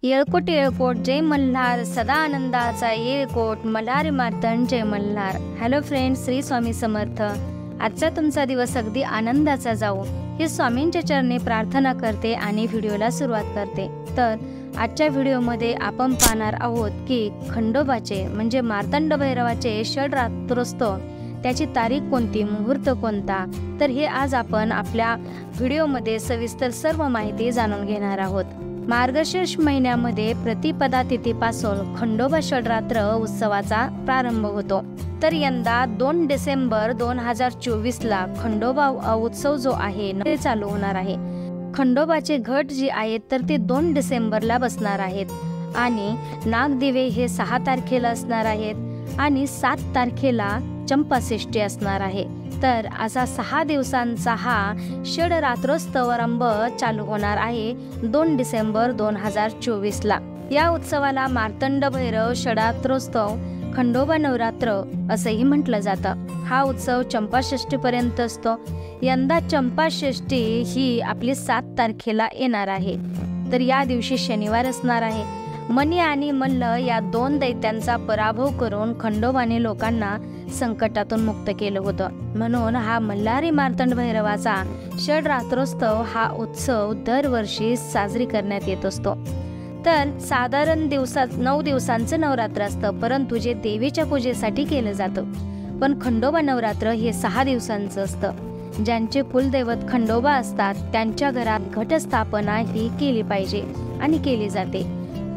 येळकोट येळकोट जय मल्हार, सदा आनंदाचा येळकोट, मल्हारी मार्तंड जय मल्हार। Hello friends, Shri Swami Samarth. आजचा तुमचा दिवस अगदी आनंदाचा जाओ ही स्वामींच्या चरणी प्रार्थना करते आणि व्हिडिओला सुरुवात करते। तर आजच्या व्हिडिओमध्ये आपण पाहणार आहोत की खंडोबाचे म्हणजे मार्तंड भैरवाचे षडरात्रोत्सव, त्याची तारीख कोणती, मुहूर्त कोणता, तर हे आज आपण आपल्या व्हिडिओमध्ये सविस्तर सर्व माहिती जाणून घेणार आहोत। मार्गशीर्ष महिन्यामध्ये प्रतिपदा तिथीपासून खंडोबा षडरात्र उत्सवाचा प्रारंभ होतो। तर यंदा 2 डिसेंबर 2024 ला खंडोबा उत्सव जो आहे ते चालू होणार आहे। खंडोबाचे घट जे आहेत तर ते 2 डिसेंबरला बसणार आहेत आणि नागदिवे हे 6 तारखेला असणार आहेत आणि 7 तारखेला चंपाषष्ठी असणार आहे। तर असा 6 दिवसांचा हा षडरात्रोत्सवारंभ चालू होणार आहे 2 डिसेंबर 2024 ला। या उत्सवाला मार्तंड भैरव षडरात्रोत्सव, खंडोबा नवरात्र असंही म्हटलं जातं। हा उत्सव चंपाषष्ठी पर्यंत असतो। यंदा चंपाषष्ठी ही आपली 7 तारखेला येणार आहे। तर या दिवशी शनिवार असणार आहे। मणी आणि मल्ल या 2 दैत्यांचा पराभव करून खंडोबाने लोकांना संकटातून मुक्त केलं होतं, म्हणून हा मल्हारी मार्तंड भैरवाचा षडरात्रोत्सव हा उत्सव दरवर्षी साजरी करण्यात येत असतो। तर साधारण 9 दिवसांचं नवरात्र असतं, परंतु जे देवीच्या पूजेसाठी केलं जातं। पण खंडोबा नवरात्र हे 6 दिवसांचं असतं। ज्यांचे कुलदैवत खंडोबा असतात त्यांच्या घरात घटस्थापना ही केली पाहिजे आणि केली जाते।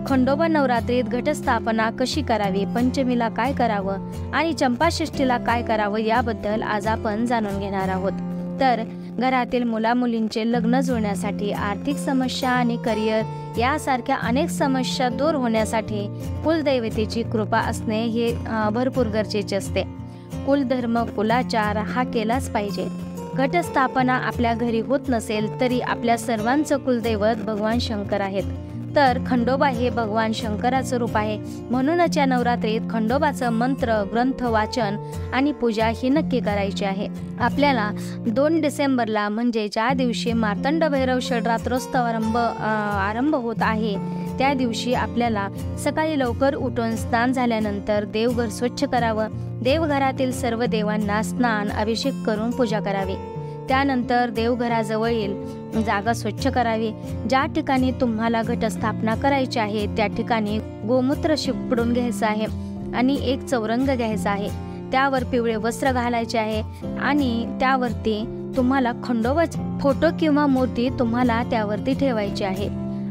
खंडोबा नवरात्रीत घटस्थापना कशी करावी, पंचमीला काय करावं आणि चंपाषष्ठीला काय करावं याबद्दल आज आपण जाणून घेणार आहोत। तर घरातील मुलामुलींचे लग्न जुळण्यासाठी, आर्थिक समस्या आणि करिअर यासारख्या अनेक समस्या दूर होण्यासाठी कुलदैवतेची कृपा असणे हे भरपूर गरजेचे असते। कुलधर्म कुलाचार हा केलाच पाहिजे। घटस्थापना आपल्या घरी होत नसेल तरी आपल्या सर्वांचं कुलदैवत भगवान शंकर आहेत। तर खंडोबा हे भगवान शंकराचं रूप आहे, म्हणूनच या नवरात्रीत खंडोबाचं मंत्र ग्रंथ वाचन आणि पूजा ही नक्की करायची आहे। आपल्याला 2 डिसेंबरला म्हणजे ज्या दिवशी मार्तंड भैरव षडरात्रोत्सव आरंभ होत आहे त्या दिवशी आपल्याला सकाळी लवकर उठून स्नान झाल्यानंतर देवघर स्वच्छ करावं। देवघरातील सर्व देवांना स्नान अभिषेक करून पूजा करावी। त्यानंतर देवघराजवळील जागा स्वच्छ करावी। ज्या ठिकाणी तुम्हाला घटस्थापना करायची आहे त्या ठिकाणी गोमूत्र शिंपडून घ्यायचं आहे आणि एक चौरंग घ्यायचा आहे। त्यावर पिवळे वस्त्र घालायचे आहे आणि त्यावरती तुम्हाला खंडोबाचा फोटो किंवा मूर्ती तुम्हाला त्यावरती ठेवायची आहे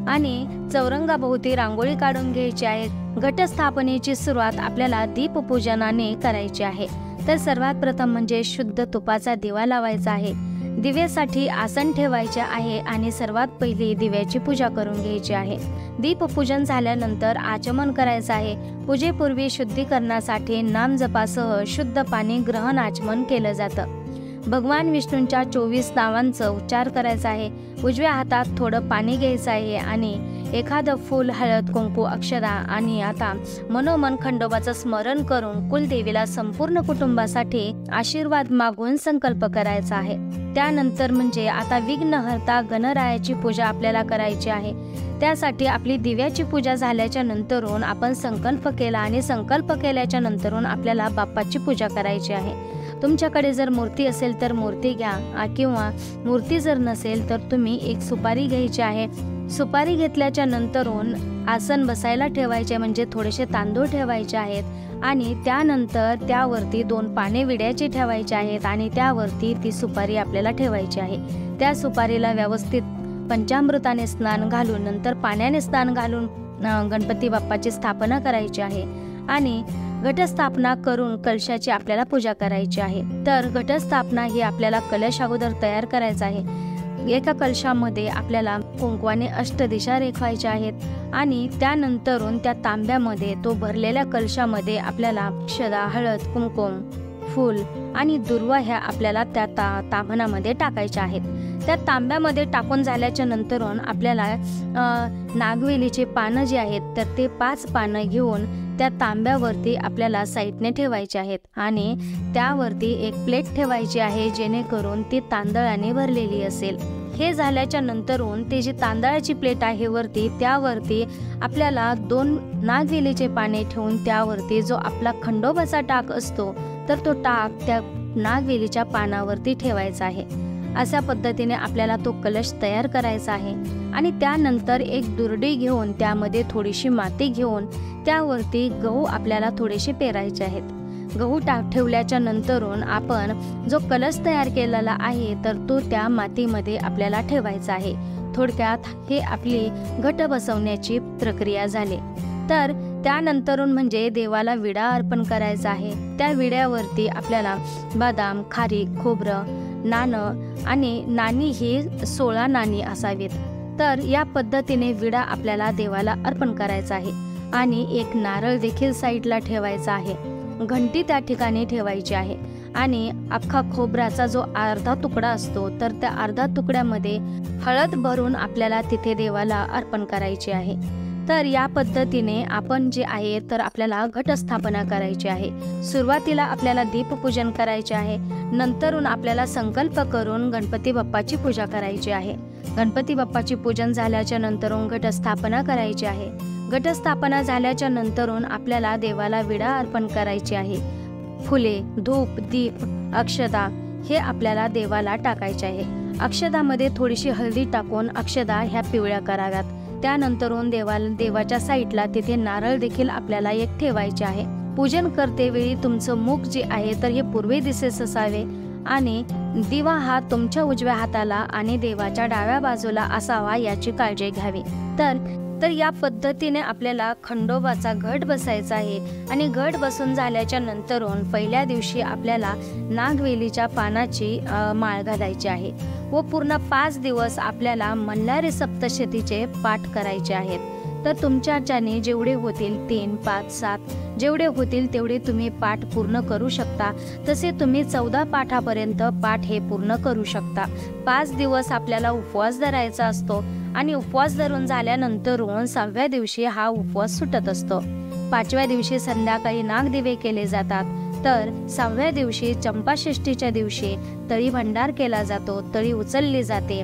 आणि चौरंगाभोवती रांगोळी काढून घ्यायची आहे। घटस्थापनेची सुरुवात आपल्याला दीपपूजनाने करायची आहे। तर सर्वात प्रथम म्हणजे शुद्ध तुपाचा दिवा लावायचा आहे। दिव्यासाठी आसन ठेवायचे आहे आणि सर्वात पहिली दिव्याची पूजा करून घ्यायची आहे। दीपपूजन झाल्यानंतर आचमन करायचं आहे। पूजेपूर्वी शुद्धीकरणासाठी नामजपासह शुद्ध पाणी ग्रहण आचमन केलं जातं। भगवान विष्णूंच्या 24 नावांचा उच्चार करायचा आहे। उजव्या हातात थोडं पाणी घ्यायचं आहे आणि एखादं फूल, हळद, कुंकू, अक्षदा आणि आता मनोमन खंडोबाचं स्मरण करून कुलदेवीला संपूर्ण कुटुंबासाठी आशीर्वाद मागून संकल्प करायचा आहे। त्यानंतर म्हणजे आता विघ्नहर्ता गणरायाची पूजा आपल्याला करायची आहे। त्यासाठी आपली दिव्याची पूजा झाल्याच्या नंतरून आपण संकल्प केला आणि संकल्प केल्याच्या नंतरून आपल्याला बाप्पाची पूजा करायची आहे। तुमच्याकडे जर मूर्ती असेल तर मूर्ती घ्या किंवा मूर्ती जर नसेल तर तुम्ही एक सुपारी घ्यायची आहे। सुपारी घेतल्याच्या नंतरून आसन बसायला ठेवायचे म्हणजे थोडेसे तांदूळ ठेवायचे आहेत आणि त्यानंतर त्यावरती 2 पाने विड्याची ठेवायचे आहेत आणि त्यावरती ती सुपारी आपल्याला ठेवायची आहे। त्या सुपारीला व्यवस्थित पंचामृताने स्नान घालून नंतर पाण्याने स्नान घालून गणपती बाप्पाची स्थापना करायची आहे आणि घटस्थापना करून कलशाची आपल्याला पूजा करायची आहे। तर घटस्थापना ही आपल्याला कलश अगोदर तयार करायचा आहे। एका कलशामध्ये आपल्याला कुंकवाने अष्टदिशा रेखवायच्या आहेत आणि त्यानंतरून त्या तांब्यामध्ये तो भरलेल्या कलशामध्ये आपल्याला अक्षदा, हळद, कुंकुम, फूल आणि दुर्वा ह्या आपल्याला त्या तांबणामध्ये टाकायच्या आहेत। त्या तांब्यामध्ये टाकून झाल्याच्या नंतरून आपल्याला नागवेलीचे पानं जे आहेत तर ते 5 पानं घेऊन त्या तांब्यावरती आपल्याला साईडने ठेवायचे आहेत आणि त्यावरती एक प्लेट ठेवायची आहे जेणेकरून ती तांदळाने भरलेली असेल। हे झाल्याच्या नंतरून ते जी तांदळाची प्लेट आहे वरती, त्यावरती आपल्याला 2 नागवेलीचे पाने ठेवून त्यावरती जो आपला खंडोबाचा टाक असतो तर तो टाक त्या नागवेलीच्या पानावरती ठेवायचा आहे। अशा पद्धतीने आपल्याला तो कलश तयार करायचा आहे आणि त्यानंतर एक दुर्डी घेऊन त्यामध्ये थोडीशी माती घेऊन त्यावरती गहू आपल्याला थोडेसे पेरायचे आहेत। गहू ठेवल्याच्या नंतरून आपण जो कलश तयार केलेला आहे तर तो त्या मातीमध्ये आपल्याला ठेवायचा आहे। थोडक्यात हे आपली घट बसवण्याची प्रक्रिया झाली। तर त्यानंतरून म्हणजे देवाला विडा अर्पण करायचा आहे। त्या विड्यावरती आपल्याला बदाम, खारीक, खोबरं, नाणं आणि नाणी ही 16 नाणी असावीत। तर या पद्धतीने विडा आपल्याला देवाला अर्पण करायचा आहे आणि एक नारळ देखील साईडला ठेवायचा आहे। घंटी त्या ठिकाणी ठेवायची आहे आणि अख्खा खोबऱ्याचा जो अर्धा तुकडा असतो तर त्या अर्धा तुकड्यामध्ये हळद भरून आपल्याला तिथे देवाला अर्पण करायची आहे। तर या पद्धतीने आपण जे आहे तर आपल्याला घटस्थापना करायची आहे। सुरुवातीला आपल्याला दीपपूजन करायचे आहे, नंतरून आपल्याला संकल्प करून गणपती बाप्पाची पूजा करायची आहे। गणपती बाप्पाची पूजन झाल्याच्या नंतरून घटस्थापना करायची आहे। घटस्थापना झाल्याच्या नंतरून आपल्याला देवाला विडा अर्पण करायची आहे। फुले, धूप, दीप, अक्षदा हे आपल्याला देवाला टाकायचे आहे। अक्षदामध्ये थोडीशी हळदी टाकून अक्षदा ह्या पिवळ्या कराव्यात। त्यानंतरून देवाच्या साईडला तिथे नारळ देखील आपल्याला एक ठेवायचे आहे। पूजन करते वेळी तुमचं मुख जे आहे तर हे पूर्वी दिसेस असावे आणि दिवा हा तुमच्या उजव्या हाताला आणि देवाच्या डाव्या बाजूला असावा याची काळजी घ्यावी। तर या पद्धतीने आपल्याला खंडोबाचा घट बसायचा आहे आणि घट बसून झाल्याच्या नंतरून पहिल्या दिवशी आपल्याला नागवेलीच्या पानाची माळ घालायची आहे व पूर्ण 5 दिवस आपल्याला मल्हारी सप्तशतीचे पाठ करायचे आहेत। तर तुमच्याच्याने जेवढे होतील 3, 5, 7 जेवढे होतील तेवढे तुम्ही पाठ पूर्ण करू शकता। तसे तुम्ही 14 पाठापर्यंत पाठ हे पूर्ण करू शकता। 5 दिवस आपल्याला उपवास धरायचा असतो आणि उपवास धरून झाल्यानंतरून 6व्या दिवशी हा उपवास सुटत असतो। 5व्या दिवशी संध्याकाळी नागदिवे केले जातात। तर 6व्या दिवशी चंपाषष्ठीच्या दिवशी तळी भंडार केला जातो, तळी उचलली जाते।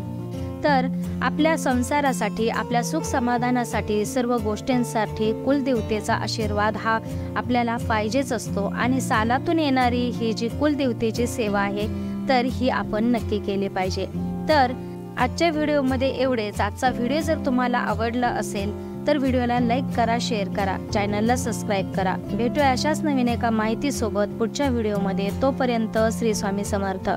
तर आपल्या संसारासाठी, आपल्या सुख समाधानासाठी, सर्व गोष्टींसाठी कुलदेवतेचा आशीर्वाद हा आपल्याला पाहिजेच असतो आणि सालातून येणारी ही जी कुलदेवतेची सेवा आहे तर ही आपण नक्की केली पाहिजे। तर आजच्या व्हिडिओमध्ये एवढेच। आजचा व्हिडिओ जर तुम्हाला आवडला असेल तर व्हिडिओला लाईक करा, शेअर करा, चॅनलला सबस्क्राईब करा। भेटूया अशाच नवीन एका माहितीसोबत पुढच्या व्हिडिओमध्ये। तोपर्यंत श्री स्वामी समर्थ।